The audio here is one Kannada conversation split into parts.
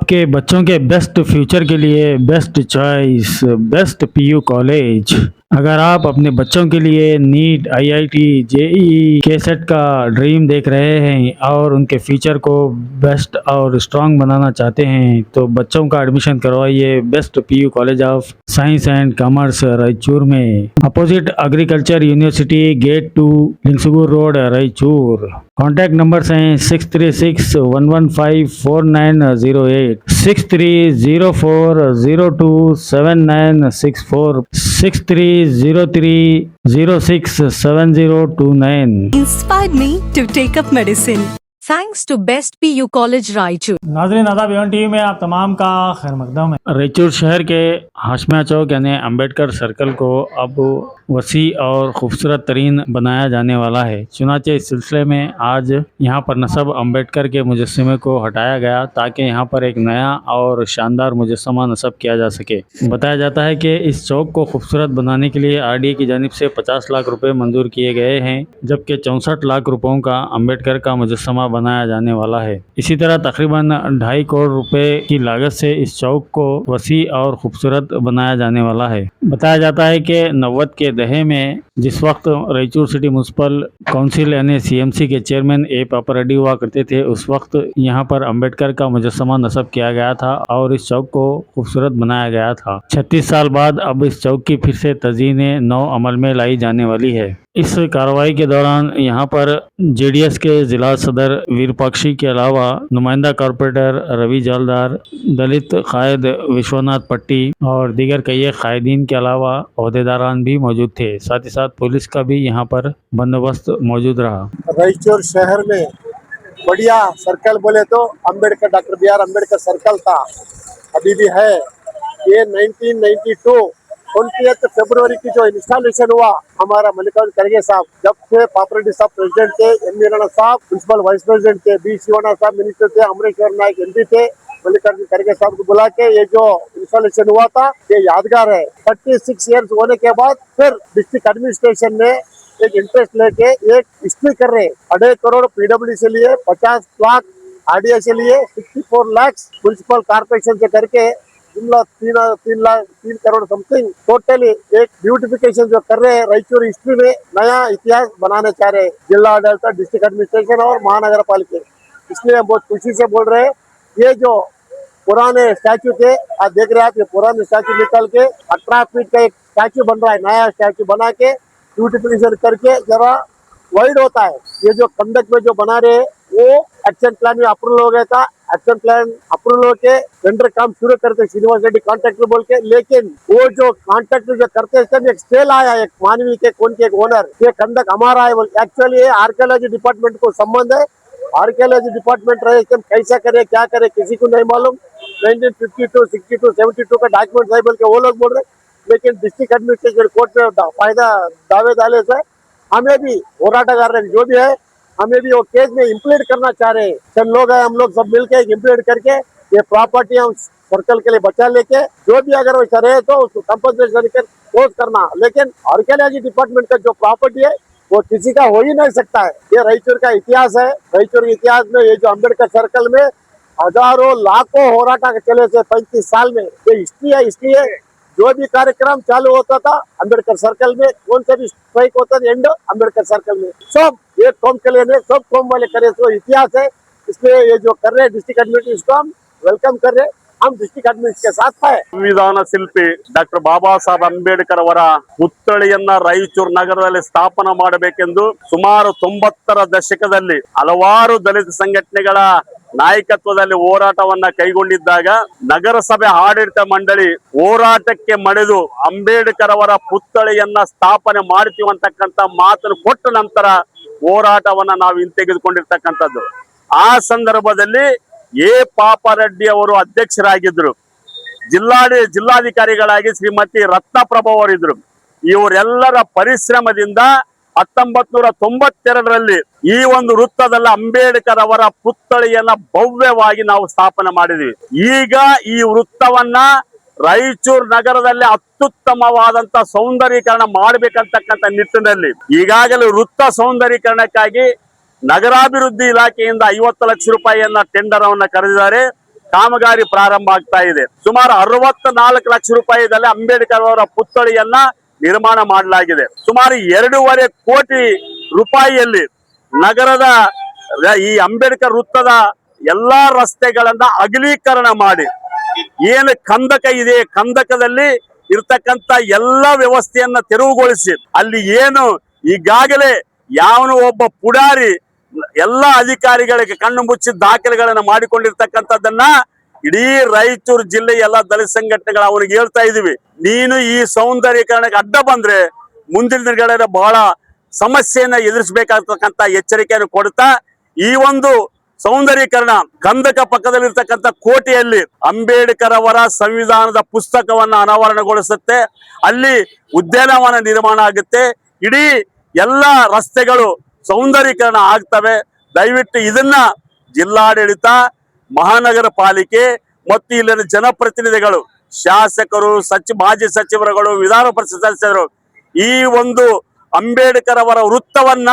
आपके बच्चों के बेस्ट फ्यूचर के लिए best choice best PU college. अगर आप अपने बच्चों के लिए नीट आईआईटी जेईई केसेट का ड्रीम देख रहे हैं और उनके फ्यूचर को बेस्ट और स्ट्रांग बनाना चाहते हैं तो बच्चों का एडमिशन करवाइए best PU college of science and commerce Raichur में, opposite agriculture university, gate 2, Lingsugur road, Raichur. Contact numbers हैं 6361154908, 6304027964, 6303067029। Inspired me to take up medicine. Thanks to Best PU College Raichur. नाज़रीन आदाब, एवन टीवी में आप तमाम का खैर मकदम है। रायचूर शहर के हाशमिया चौक यानी अम्बेडकर सर्कल को अब वसी और खूबसूरत तरीन बनाया जाने वाला है। चुनाचे इस सिलसिले में आज यहाँ पर नसब अम्बेडकर के मुजस्समे को हटाया गया ताकि यहाँ पर एक नया और शानदार मुजस्समा नसब किया जा सके। बताया जाता है कि इस चौक को खूबसूरत बनाने के लिए आरडीए की जानिब से 50 लाख रुपए मंजूर किए गए हैं, जबकि 64 लाख रुपयों का अम्बेडकर का मुजस्समा बनाया जाने वाला है। इसी तरह तकरीबन 2.5 करोड़ रुपए की लागत से इस चौक को वसी और खूबसूरत बनाया जाने वाला है। बताया जाता है कि 90 के दहे में जिस वक्त रायचूर सिटी म्यूनसिपल काउंसिल यानी सीएमसी के चेयरमैन ए पापा रेड्डी हुआ करते थे, उस वक्त यहाँ पर अम्बेडकर का मुजस्समा नस्ब किया गया था और इस चौक को खूबसूरत बनाया गया था। 36 साल बाद अब इस चौक की फिर से तज़ीने नौ अमल में लाई जाने वाली है। इस कार्रवाई के दौरान यहाँ पर जेडीएस के जिला सदर वीरपाक्षी के अलावा नुमाइंदा कॉरपोरेटर रवि जालदार, दलित कायद विश्वनाथ पट्टी और दीगर कई कायदीन के अलावा ओहदेदारान भी मौजूद थे। साथ ही साथ पुलिस का भी यहाँ पर बंदोबस्त मौजूद रहा। रायचूर शहर में बढ़िया सर्कल बोले तो Ambedkar, doctor BR Ambedkar circle था, अभी भी है। ये 1992 20 फरवरी की जो इंस्टॉलेशन हुआ हमारा मल्लिकार्जुन खड़गे साहब, जब थे पापरेड्डी साहब प्रेसिडेंट थे, एम वीरಣ್ಣ साहब प्रिंसिपल वाइस प्रेसिडेंट थे, बी शिवಣ್ಣ साहब मिनिस्टर थे, अमरेश्वर नायक MP थे। मल्लिकार्जुन खड़गे साहब को बुला के ये जो इंस्टॉलेशन हुआ था ये यादगार है। 36 इयर्स होने के बाद फिर डिस्ट्रिक्ट एडमिनिस्ट्रेशन ने एक इंटरेस्ट लेके एक हिस्ट्री कर रहे, 2.5 करोड़ PWD से लिए, 50 लाख RDA से लिए, 64 लाख म्यूनसिपल कॉर्पोरेशन से करके जुमला 3 करोड़ समथिंग टोटली एक ब्यूटिफिकेशन जो कर रहे हैं। रायचूर हिस्ट्री में नया इतिहास बनाने चाह रहे हैं जिला अदालत, डिस्ट्रिक्ट एडमिनिस्ट्रेशन और महानगर पालिका। इसलिए हम बहुत खुशी से बोल रहे हैं, ये जो पुराने स्टैचू थे आप देख रहे हैं, आप ये पुराने स्टैचू निकल के 18 फीट का एक स्टैचू बन रहा है, नया स्टैचू बना के ब्यूटिफिकेशन करके जरा वाइड होता है। ये जो कंडक्ट में जो बना रहे वो एक्शन प्लान में अप्रूवल हो गया था, एक्शन प्लान अप्रूवल होके टेंडर काम शुरू करते श्रीनिवास रेड्डी कॉन्ट्रैक्टर बोल के, लेकिन वो जो कॉन्ट्रैक्टर जो करते हैं एक स्टेल आया, एक मानवी के कौन के एक ओनर, ये कंडक्ट हमारा है बोल। एक्चुअली ये आर्कियोलॉजी डिपार्टमेंट को संबंध है, आर्कियोलॉजी डिपार्टमेंट रहे कैसा करे क्या करे किसी को नहीं मालूम। 1952, 62, 72 का डॉक्यूमेंट है बोल के वो लोग बोल रहे, लेकिन डिस्ट्रिक्ट एडमिनिस्ट्रेशन कोर्ट में फायदा दावे डाले से हमें भी होराटागार जो भी है हमें भी वो केस में इम्प्लीड करना चाह रहे हैं। सब लोग है, हम लोग सब मिलके इम्प्लीड करके ये प्रॉपर्टी हम सर्कल के लिए बचा लेके जो भी अगर वैसा रहे तो उसको कंपनसेशन पोस्ट करना। लेकिन आर्कियोलॉजी डिपार्टमेंट का जो प्रॉपर्टी है वो किसी का हो ही नहीं सकता है। ये रायचूर का इतिहास है। रायचूर के इतिहास में ये जो अम्बेडकर सर्कल में हजारों लाखों होराटा चले से 35 साल में ये हिस्ट्री है। इसलिए जो भी कार्यक्रम चालू होता था अम्बेडकर सर्कल में, कौन सा भी स्ट्राइक होता था एंड अम्बेडकर सर्कल में, सब एक कौम के लिए सब कौम वाले करे तो इतिहास है। इसलिए ये जो कर रहे डिस्ट्रिक्ट एडमिनिस्ट्रेशन हम वेलकम कर रहे, हम डिस्ट्रिक्ट एडमिनिस्ट्रेशन के साथ है। ಸಂವಿಧಾನ ಶಿಲ್ಪಿ ಡಾಕ್ಟರ್ ಬಾಬಾ ಸಾಹೇಬ್ ಅಂಬೇಡ್ಕರ್ ಅವರ ಪುತ್ಥಳಿಯನ್ನ ರಾಯಚೂರು ನಗರದಲ್ಲಿ ಸ್ಥಾಪನೆ ಮಾಡಬೇಕೆಂದು ಸುಮಾರು 90ರ ದಶಕದಲ್ಲಿ ಹಲವಾರು ದಲಿತ ಸಂಘಟನೆಗಳ ನಾಯಕತ್ವದಲ್ಲಿ ಹೋರಾಟವನ್ನ ಕೈಗೊಂಡಿದ್ದಾಗ ನಗರಸಭೆ ಆಡಳಿತ ಮಂಡಳಿ ಹೋರಾಟಕ್ಕೆ ಮಣಿದು ಅಂಬೇಡ್ಕರ್ ಅವರ ಪುತ್ಥಳಿಯನ್ನ ಸ್ಥಾಪನೆ ಮಾಡ್ತೀವಿ ಅಂತಕ್ಕಂತ ಮಾತನ್ನು ಕೊಟ್ಟ ನಂತರ ಹೋರಾಟವನ್ನ ನಾವು ಹಿಂತೆಗೆದುಕೊಂಡಿರ್ತಕ್ಕಂಥದ್ದು। ಆ ಸಂದರ್ಭದಲ್ಲಿ ಎ ಪಾಪಾರೆಡ್ಡಿ ಅವರು ಅಧ್ಯಕ್ಷರಾಗಿದ್ರು, ಜಿಲ್ಲಾಧಿಕಾರಿಗಳಾಗಿ ಶ್ರೀಮತಿ ರತ್ನಪ್ರಭಾ ಅವರಿದ್ರು। ಇವರೆಲ್ಲರ ಪರಿಶ್ರಮದಿಂದ 1992ರಲ್ಲಿ ಈ ಒಂದು ವೃತ್ತದಲ್ಲಿ ಅಂಬೇಡ್ಕರ್ ಅವರ ಪುತ್ಥಳಿಯನ್ನ ಭವ್ಯವಾಗಿ ನಾವು ಸ್ಥಾಪನೆ ಮಾಡಿದ್ವಿ। ಈಗ ಈ ವೃತ್ತವನ್ನ ರಾಯಚೂರು ನಗರದಲ್ಲಿ ಅತ್ಯುತ್ತಮವಾದಂತ ಸೌಂದರ್ಯೀಕರಣ ಮಾಡಬೇಕಂತಕ್ಕಂತ ನಿಟ್ಟಿನಲ್ಲಿ ಈಗಾಗಲೇ ವೃತ್ತ ಸೌಂದರ್ಯೀಕರಣಕ್ಕಾಗಿ ನಗರಾಭಿವೃದ್ಧಿ ಇಲಾಖೆಯಿಂದ 50 ಲಕ್ಷ ರೂಪಾಯಿಯನ್ನ ಟೆಂಡರ್ ಅವನ್ನ ಕರೆದಿದ್ದಾರೆ। ಕಾಮಗಾರಿ ಪ್ರಾರಂಭ ಆಗ್ತಾ ಇದೆ. ಸುಮಾರು 64 ಲಕ್ಷ ರೂಪಾಯಿದಲ್ಲಿ ಅಂಬೇಡ್ಕರ್ ಅವರ ಪುತ್ಥಳಿಯನ್ನ ನಿರ್ಮಾಣ ಮಾಡಲಾಗಿದೆ. ಸುಮಾರು 2.5 ಕೋಟಿ ರೂಪಾಯಿಯಲ್ಲಿ ನಗರದ ಈ ಅಂಬೇಡ್ಕರ್ ವೃತ್ತದ ಎಲ್ಲಾ ರಸ್ತೆಗಳನ್ನ ಅಗಲೀಕರಣ ಮಾಡಿ ಏನು ಕಂದಕ ಇದೆ, ಕಂದಕದಲ್ಲಿ ಇರ್ತಕ್ಕಂತ ಎಲ್ಲಾ ವ್ಯವಸ್ಥೆಯನ್ನ ತೆರವುಗೊಳಿಸಿ ಅಲ್ಲಿ ಏನು ಈಗಾಗಲೇ ಯಾವನು ಒಬ್ಬ ಪುಡಾರಿ ಎಲ್ಲಾ ಅಧಿಕಾರಿಗಳಿಗೆ ಕಣ್ಣು ಮುಚ್ಚಿ ದಾಖಲೆಗಳನ್ನ ಮಾಡಿಕೊಂಡಿರ್ತಕ್ಕಂಥದ್ದನ್ನ ಇಡೀ ರಾಯಚೂರು ಜಿಲ್ಲೆ ಎಲ್ಲಾ ದಲಿತ ಸಂಘಟನೆಗಳು ಅವನಿಗೆ ಹೇಳ್ತಾ ಇದೀವಿ, ನೀನು ಈ ಸೌಂದರ್ಯೀಕರಣಕ್ಕೆ ಅಡ್ಡ ಬಂದ್ರೆ ಮುಂದಿನ ದಿನಗಳಲ್ಲಿ ಬಹಳ ಸಮಸ್ಯೆಯನ್ನ ಎದುರಿಸಬೇಕಾಗ್ತಕ್ಕಂತ ಎಚ್ಚರಿಕೆಯನ್ನು ಕೊಡ್ತಾ ಈ ಒಂದು ಸೌಂದರ್ಯೀಕರಣ ಕಂದಕ ಪಕ್ಕದಲ್ಲಿರ್ತಕ್ಕಂಥ ಕೋಟೆಯಲ್ಲಿ ಅಂಬೇಡ್ಕರ್ ಅವರ ಸಂವಿಧಾನದ ಪುಸ್ತಕವನ್ನ ಅನಾವರಣಗೊಳಿಸುತ್ತೆ. ಅಲ್ಲಿ ಉದ್ಯಾನವನ ನಿರ್ಮಾಣ ಆಗುತ್ತೆ. ಇಡೀ ಎಲ್ಲಾ ರಸ್ತೆಗಳು ಸೌಂದರ್ಯೀಕರಣ ಆಗ್ತವೆ. ದಯವಿಟ್ಟು ಇದನ್ನ ಜಿಲ್ಲಾಡಳಿತ, ಮಹಾನಗರ ಪಾಲಿಕೆ ಮತ್ತು ಇಲ್ಲಿನ ಜನಪ್ರತಿನಿಧಿಗಳು, ಶಾಸಕರು, ಮಾಜಿ ಸಚಿವರುಗಳು, ವಿಧಾನ ಪರಿಷತ್ ಸದಸ್ಯರು ಈ ಒಂದು ಅಂಬೇಡ್ಕರ್ ಅವರ ವೃತ್ತವನ್ನ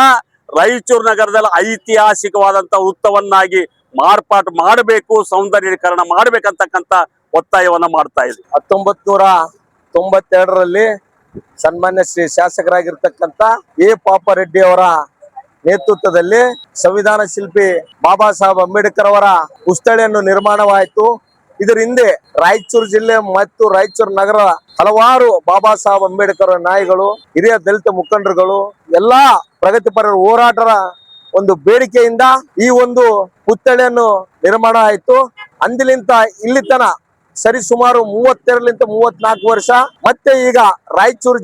ರಾಯಚೂರು ನಗರದಲ್ಲಿ ಐತಿಹಾಸಿಕವಾದಂತಹ ವೃತ್ತವನ್ನಾಗಿ ಮಾರ್ಪಾಟು ಮಾಡಬೇಕು, ಸೌಂದರ್ಯೀಕರಣ ಮಾಡಬೇಕಂತಕ್ಕಂತ ಒತ್ತಾಯವನ್ನ ಮಾಡ್ತಾ ಇದೆ. 1992ರಲ್ಲಿ ಸನ್ಮಾನ್ಯ ಶ್ರೀ ಶಾಸಕರಾಗಿರ್ತಕ್ಕಂಥ ಎ ಪಾಪರೆಡ್ಡಿ ಅವರ ನೇತೃತ್ವದಲ್ಲಿ ಸಂವಿಧಾನ ಶಿಲ್ಪಿ ಬಾಬಾ ಸಾಹೇಬ್ ಅಂಬೇಡ್ಕರ್ ಅವರ ಪುತ್ಥಳಿಯನ್ನು ನಿರ್ಮಾಣವಾಯಿತು. ಇದರ ಹಿಂದೆ ರಾಯಚೂರು ಜಿಲ್ಲೆ ಮತ್ತು ರಾಯಚೂರು ನಗರ ಹಲವಾರು ಬಾಬಾ ಸಾಹೇಬ್ ಅಂಬೇಡ್ಕರ್ ನಾಯಿಗಳು, ಹಿರಿಯ ದಲಿತ ಮುಖಂಡರುಗಳು, ಎಲ್ಲಾ ಪ್ರಗತಿಪರ ಹೋರಾಟರ ಒಂದು ಬೇಡಿಕೆಯಿಂದ ಈ ಒಂದು ಪುತ್ಥಳಿಯನ್ನು ನಿರ್ಮಾಣ ಆಯಿತು. ಅಂದಿಲಿಂತ ಇಲ್ಲಿ ತನ ಸರಿ ಸುಮಾರು 32-34 ವರ್ಷ. ಮತ್ತೆ ಈಗ ರಾಯಚೂರು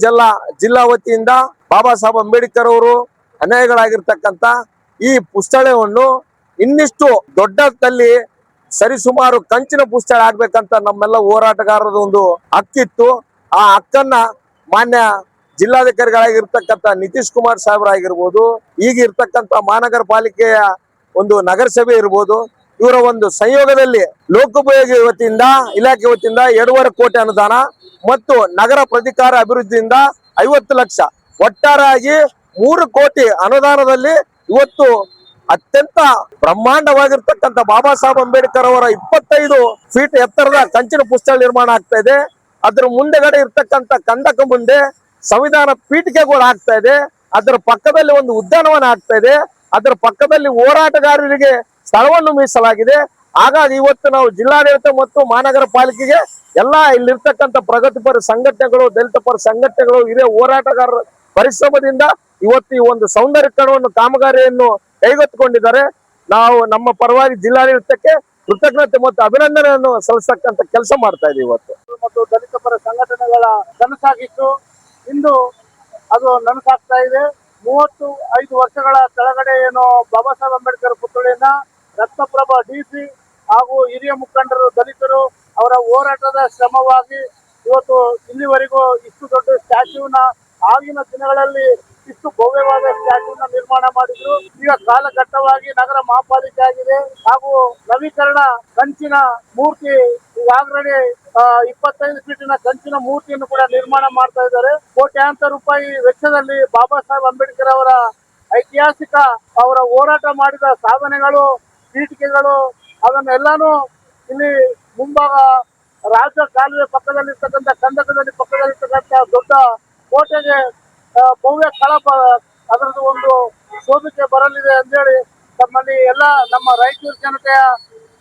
ಜಿಲ್ಲಾ ವತಿಯಿಂದ ಬಾಬಾ ಸಾಹೇಬ್ ಅಂಬೇಡ್ಕರ್ ಅವರು ಅನ್ಯಾಯಗಳಾಗಿರ್ತಕ್ಕಂಥ ಈ ಪುತ್ಥಳಿಯನ್ನು ಇನ್ನಿಷ್ಟು ದೊಡ್ಡದಲ್ಲಿ ಸರಿಸುಮಾರು ಕಂಚಿನ ಪುತ್ಥಳಿ ಆಗ್ಬೇಕಂತ ನಮ್ಮೆಲ್ಲ ಹೋರಾಟಗಾರರ ಒಂದು ಹಕ್ಕಿತ್ತು. ಆ ಹಕ್ಕನ್ನ ಮಾನ್ಯ ಜಿಲ್ಲಾಧಿಕಾರಿಗಳಾಗಿರ್ತಕ್ಕಂಥ ನಿತೀಶ್ ಕುಮಾರ್ ಸಾಹೇಬರಾಗಿರ್ಬೋದು, ಈಗ ಇರ್ತಕ್ಕಂಥ ಮಹಾನಗರ ಪಾಲಿಕೆಯ ಒಂದು ನಗರಸಭೆ ಇರ್ಬೋದು, ಇವರ ಒಂದು ಸಂಯೋಗದಲ್ಲಿ ಲೋಕೋಪಯೋಗಿ ವತಿಯಿಂದ ಇಲಾಖೆ ವತಿಯಿಂದ 2.5 ಕೋಟಿ ಅನುದಾನ ಮತ್ತು ನಗರ ಪ್ರಾಧಿಕಾರ ಅಭಿವೃದ್ಧಿಯಿಂದ 50 ಲಕ್ಷ ಒಟ್ಟಾರೆಯಾಗಿ 3 ಕೋಟಿ ಅನುದಾನದಲ್ಲಿ ಇವತ್ತು ಅತ್ಯಂತ ಬ್ರಹ್ಮಾಂಡವಾಗಿರ್ತಕ್ಕಂಥ ಬಾಬಾ ಸಾಹೇಬ್ ಅಂಬೇಡ್ಕರ್ ಅವರ 25 ಫೀಟ್ ಎತ್ತರದ ಕಂಚಿನ ಪುತ್ಥಳಿ ನಿರ್ಮಾಣ ಆಗ್ತಾ ಇದೆ. ಅದರ ಮುಂದೆಗಡೆ ಇರ್ತಕ್ಕಂಥ ಕಂದಕ ಮುಂದೆ ಸಂವಿಧಾನ ಪೀಠಿಕೆಗಳು ಆಗ್ತಾ ಇದೆ. ಅದರ ಪಕ್ಕದಲ್ಲಿ ಒಂದು ಉದ್ಯಾನವನ ಆಗ್ತಾ ಇದೆ. ಅದರ ಪಕ್ಕದಲ್ಲಿ ಹೋರಾಟಗಾರರಿಗೆ ಸ್ಥಳವನ್ನು ಮೀಸಲಾಗಿದೆ. ಹಾಗಾಗಿ ಇವತ್ತು ನಾವು ಜಿಲ್ಲಾಡಳಿತ ಮತ್ತು ಮಹಾನಗರ ಪಾಲಿಕೆಗೆ ಎಲ್ಲಾ ಇಲ್ಲಿರ್ತಕ್ಕಂಥ ಪ್ರಗತಿಪರ ಸಂಘಟನೆಗಳು, ದಲಿತ ಪರ ಸಂಘಟನೆಗಳು, ಹಿರಿಯ ಹೋರಾಟಗಾರರ ಪರಿಶ್ರಮದಿಂದ ಇವತ್ತು ಈ ಒಂದು ಸೌಂದರ್ಯೀಕರಣವನ್ನು ಕಾಮಗಾರಿಯನ್ನು ಕೈಗೆತ್ತಿಕೊಂಡಿದ್ದಾರೆ. ನಾವು ನಮ್ಮ ಪರವಾಗಿ ಜಿಲ್ಲಾಡಳಿತಕ್ಕೆ ಕೃತಜ್ಞತೆ ಮತ್ತು ಅಭಿನಂದನೆಯನ್ನು ಸಲ್ಲಿಸತಕ್ಕಂತ ಕೆಲಸ ಮಾಡ್ತಾ ಇದ್ದೀವಿ ಇವತ್ತು. ಮತ್ತು ದಲಿತ ಪರ ಸಂಘಟನೆಗಳ ಕನಸಾಗಿತ್ತು, ಇಂದು ಅದು ನನಸಾಗ್ತಾ ಇದೆ. 35 ವರ್ಷಗಳ ಕೆಳಗಡೆ ಏನು ಬಾಬಾ ಸಾಹೇಬ್ ಅಂಬೇಡ್ಕರ್ ಪುತ್ಥಳಿಯನ್ನ ರತ್ನಪ್ರಭಾ ಡಿಸಿ ಹಾಗೂ ಹಿರಿಯ ಮುಖಂಡರು, ದಲಿತರು ಅವರ ಹೋರಾಟದ ಶ್ರಮವಾಗಿ ಇವತ್ತು ಇಲ್ಲಿವರೆಗೂ ಇಷ್ಟು ದೊಡ್ಡ ಸ್ಟ್ಯಾಚ್ಯೂನ ಆಗಿನ ದಿನಗಳಲ್ಲಿ ಇಷ್ಟು ಭವ್ಯವಾದ ಸ್ಟ್ಯಾಚ್ಯೂನ ನಿರ್ಮಾಣ ಮಾಡಿದ್ರು. ಈಗ ಕಾಲಘಟ್ಟವಾಗಿ ನಗರ ಮಹಾಪಾಲಿಕೆ ಆಗಿದೆ ಹಾಗೂ ನವೀಕರಣ ಕಂಚಿನ ಮೂರ್ತಿ ಈಗಾಗಲೇ 25 ಫೀಟಿನ ಕಂಚಿನ ಮೂರ್ತಿಯನ್ನು ಕೂಡ ನಿರ್ಮಾಣ ಮಾಡ್ತಾ ಇದ್ದಾರೆ. ಕೋಟ್ಯಾಂತರ ರೂಪಾಯಿ ವೆಚ್ಚದಲ್ಲಿ ಬಾಬಾ ಸಾಹೇಬ್ ಅಂಬೇಡ್ಕರ್ ಅವರ ಐತಿಹಾಸಿಕ ಅವರ ಹೋರಾಟ ಮಾಡಿದ ಸಾಧನೆಗಳು, ಪೀಠಿಕೆಗಳು ಅದನ್ನೆಲ್ಲಾನು ಇಲ್ಲಿ ಮುಂಭಾಗ ರಾಜ್ಯ ಕಾಲುವೆ ಪಕ್ಕದಲ್ಲಿರ್ತಕ್ಕಂಥ ಕಂದಕದಲ್ಲಿ ಪಕ್ಕದಲ್ಲಿರ್ತಕ್ಕಂಥ ದೊಡ್ಡ ಕೋಟೆಗೆ ಭವ್ಯ ಕಳಪ ಅದರದ್ದು ಒಂದು ಶೋಭಿಕೆ ಬರಲಿದೆ ಅಂತೇಳಿ ನಮ್ಮಲ್ಲಿ ಎಲ್ಲ ನಮ್ಮ ರಾಯಚೂರು ಜನತೆಯ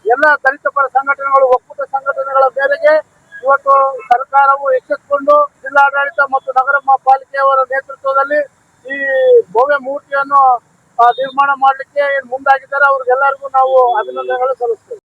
ಎಲ್ಲ ದಲಿತ ಪರ ಸಂಘಟನೆಗಳು, ಒಕ್ಕೂಟ ಸಂಘಟನೆಗಳ ಮೇರೆಗೆ ಇವತ್ತು ಸರ್ಕಾರವು ಎಚ್ಚೆತ್ತುಕೊಂಡು ಜಿಲ್ಲಾಡಳಿತ ಮತ್ತು ನಗರ ಪಾಲಿಕೆಯವರ ನೇತೃತ್ವದಲ್ಲಿ ಈ ಭವ್ಯ ಮೂರ್ತಿಯನ್ನು ನಿರ್ಮಾಣ ಮಾಡಲಿಕ್ಕೆ ಮುಂದಾಗಿದ್ದಾರೆ. ಅವ್ರಿಗೆಲ್ಲರಿಗೂ ನಾವು ಅಭಿನಂದನೆಗಳು ಸಲ್ಲಿಸ್ತೇವೆ.